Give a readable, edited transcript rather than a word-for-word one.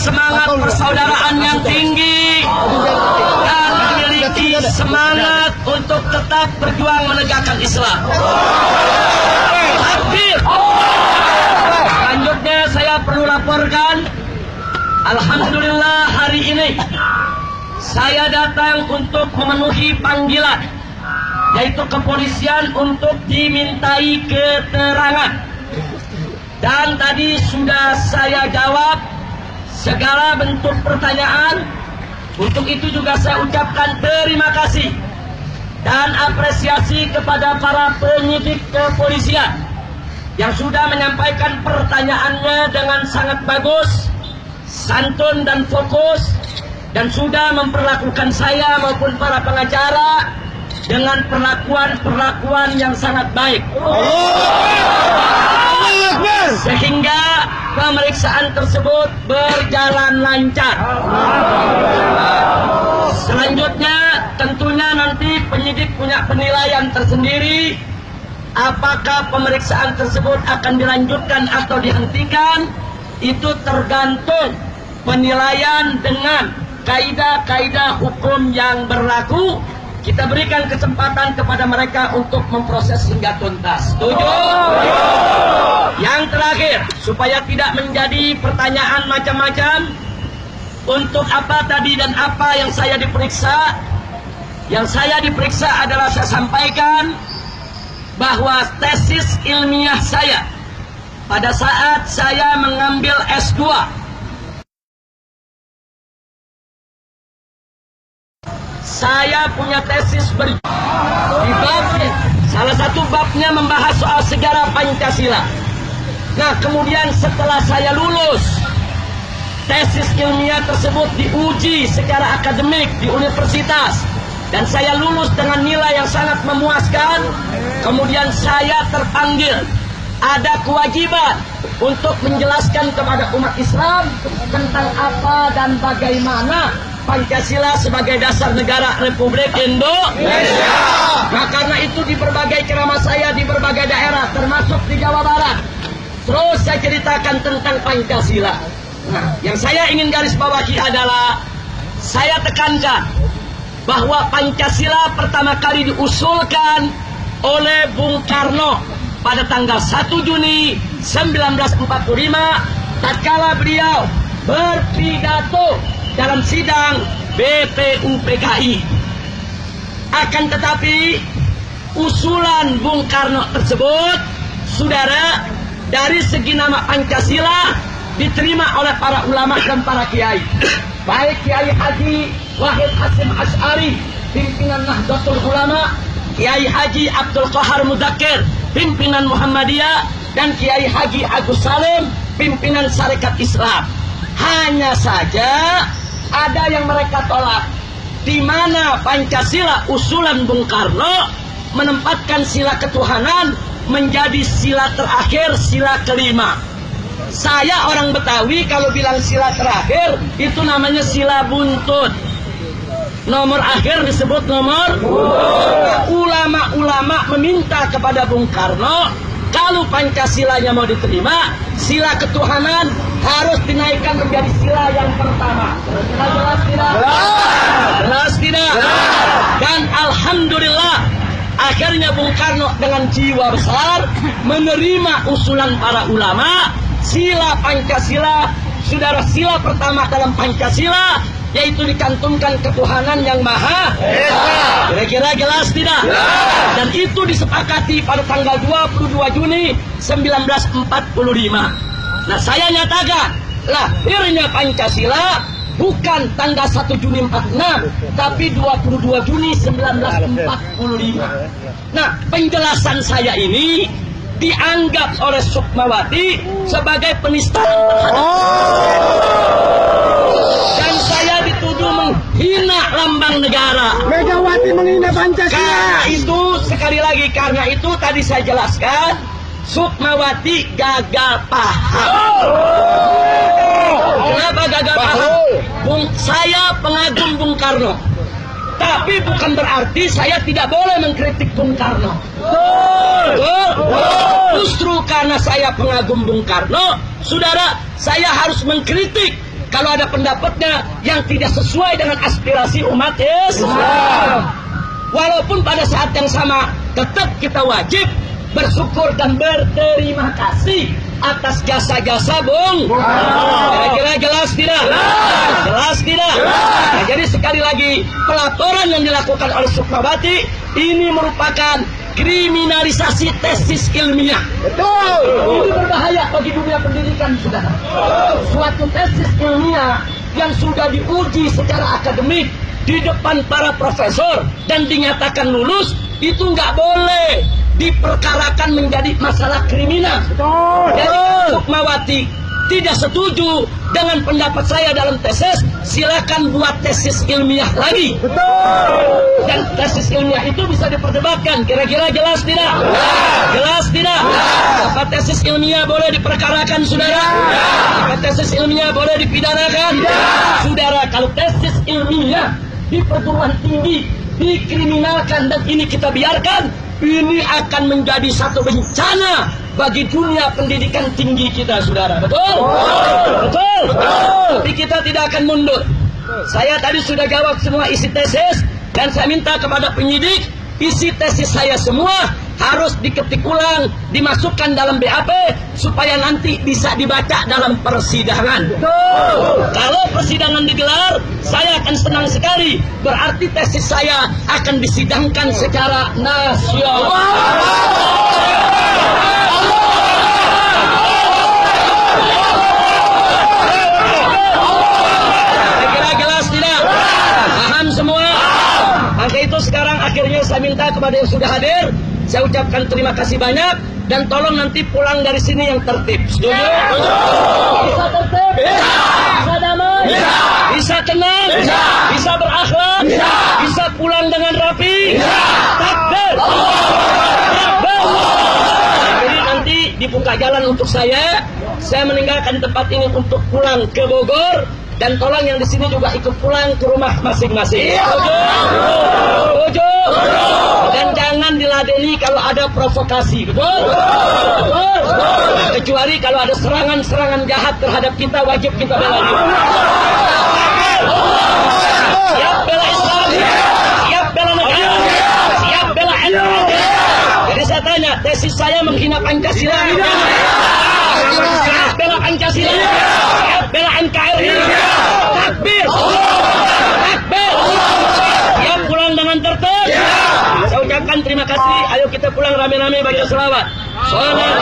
semangat persaudaraan yang tinggi dan memiliki semangat untuk tetap berjuang menegakkan Islam. Takbir. Selanjutnya saya perlu laporkan, alhamdulillah hari ini saya datang untuk memenuhi panggilan, yaitu kepolisian untuk dimintai keterangan. Dan tadi sudah saya jawab segala bentuk pertanyaan. Untuk itu juga saya ucapkan terima kasih dan apresiasi kepada para penyidik kepolisian yang sudah menyampaikan pertanyaannya dengan sangat bagus, santun dan fokus, dan sudah memperlakukan saya maupun para pengacara dengan perlakuan yang sangat baik. Sehingga pemeriksaan tersebut berjalan lancar. Selanjutnya tentunya nanti penyidik punya penilaian tersendiri. Apakah pemeriksaan tersebut akan dilanjutkan atau dihentikan, itu tergantung penilaian dengan kaidah-kaidah hukum yang berlaku. Kita berikan kesempatan kepada mereka untuk memproses hingga tuntas. Setuju? Yang terakhir, supaya tidak menjadi pertanyaan macam-macam, untuk apa tadi dan apa yang saya diperiksa? Yang saya diperiksa adalah saya sampaikan bahwa tesis ilmiah saya pada saat saya mengambil S2, saya punya tesis di bab, salah satu babnya membahas soal sejarah Pancasila. Nah, kemudian setelah saya lulus, tesis ilmiah tersebut diuji secara akademik di universitas, dan saya lulus dengan nilai yang sangat memuaskan. Kemudian saya terpanggil, ada kewajiban untuk menjelaskan kepada umat Islam tentang apa dan bagaimana Pancasila sebagai dasar negara Republik Indonesia. Nah, karena itu di berbagai ceramah saya di berbagai daerah, termasuk di Jawa Barat, terus saya ceritakan tentang Pancasila. Nah, yang saya ingin garis bawahi adalah, saya tekankan bahwa Pancasila pertama kali diusulkan oleh Bung Karno pada tanggal 1 Juni 1945 tatkala beliau berpidato dalam sidang BPUPKI. Akan tetapi usulan Bung Karno tersebut, saudara, dari segi nama Pancasila diterima oleh para ulama dan para kiai. Baik Kiai Haji Wahid Hasyim Asy'ari, pimpinan Nahdlatul Ulama, Kiai Haji Abdul Qahar Mudzakkir, pimpinan Muhammadiyah, dan Kiai Haji Agus Salim, pimpinan Sarekat Islam. Hanya saja ada yang mereka tolak, di mana Pancasila usulan Bung Karno menempatkan sila ketuhanan menjadi sila terakhir, sila kelima. Saya orang Betawi kalau bilang sila terakhir itu namanya sila buntut. Nomor akhir disebut nomor buntut. Ulama-ulama meminta kepada Bung Karno, kalau Pancasilanya mau diterima, sila ketuhanan harus dinaikkan menjadi sila yang pertama. Jelas tidak? Jelas tidak? Dan alhamdulillah, akhirnya Bung Karno dengan jiwa besar menerima usulan para ulama. Sila Pancasila, saudara, sila pertama dalam Pancasila yaitu dicantumkan ketuhanan yang maha esa. Kira-kira jelas tidak? Dan itu disepakati pada tanggal 22 Juni 1945. Nah, saya nyatakan lahirnya Pancasila bukan tanggal 1 Juni 46, tapi 22 Juni 1945. Nah, penjelasan saya ini dianggap oleh Sukmawati sebagai penistaan. Dan saya dituduh menghina lambang negara. Megawati menghina Pancasila. Karena itu, sekali lagi, karena itu tadi saya jelaskan, Sukmawati gagal paham. Kenapa gagal paham? Saya pengagum Bung Karno, tapi bukan berarti saya tidak boleh mengkritik Bung Karno. Justru karena saya pengagum Bung Karno, saudara, saya harus mengkritik kalau ada pendapatnya yang tidak sesuai dengan aspirasi umat Islam. Walaupun pada saat yang sama tetap kita wajib bersyukur dan berterima kasih atas jasa-jasa Bung. Kira-kira jelas tidak? Jelas tidak? Nah, jadi sekali lagi pelaporan yang dilakukan oleh Sukmawati ini merupakan kriminalisasi tesis ilmiah. Betul. Ini berbahaya bagi dunia pendidikan, saudara. Suatu tesis ilmiah yang sudah diuji secara akademik di depan para profesor dan dinyatakan lulus, itu nggak boleh diperkarakan menjadi masalah kriminal. Jadi Sukmawati tidak setuju dengan pendapat saya dalam tesis, silakan buat tesis ilmiah lagi. Dan tesis ilmiah itu bisa diperdebatkan. Kira-kira jelas tidak? Jelas tidak? Apa tesis ilmiah boleh diperkarakan, saudara? Apa tesis ilmiah boleh dipidanakan? Saudara, kalau tesis ilmiah di perguruan tinggi dikriminalkan dan ini kita biarkan, ini akan menjadi satu bencana bagi dunia pendidikan tinggi kita, saudara. Betul? Betul? Tapi kita tidak akan mundur. Saya tadi sudah jawab semua isi tesis dan saya minta kepada penyidik isi tesis saya semua harus diketik ulang, dimasukkan dalam BAP supaya nanti bisa dibaca dalam persidangan. Kalau persidangan digelar, saya akan senang sekali. Berarti tesis saya akan disidangkan secara nasional. Kira-kira jelas tidak? Paham semua? Maka itu sekarang akhirnya saya minta kepada yang sudah hadir, saya ucapkan terima kasih banyak dan tolong nanti pulang dari sini yang tertib. Setuju? Bisa tertib? Bisa damai? Bisa tenang? Bisa berakhlak? Bisa pulang dengan rapi? Takbir! Takbir! Jadi nanti dibuka jalan untuk saya meninggalkan tempat ini untuk pulang ke Bogor. Dan tolong yang di sini juga ikut pulang ke rumah masing-masing. Setuju? Dan jangan diladeni kalau ada provokasi. Betul? Betul? Kecuali kalau ada serangan-serangan jahat terhadap kita, wajib kita bela diri. Siap bela Islam, siap bela negara, siap bela NKRI. Jadi saya tanya, tesis saya menghina Pancasila. Siap bela Pancasila, siap bela NKRI. Takbir, takbir. Siap pulang dengan tertib. Saya ucapkan terima kasih. Ayo kita pulang rame-rame baca selawat. Salawat.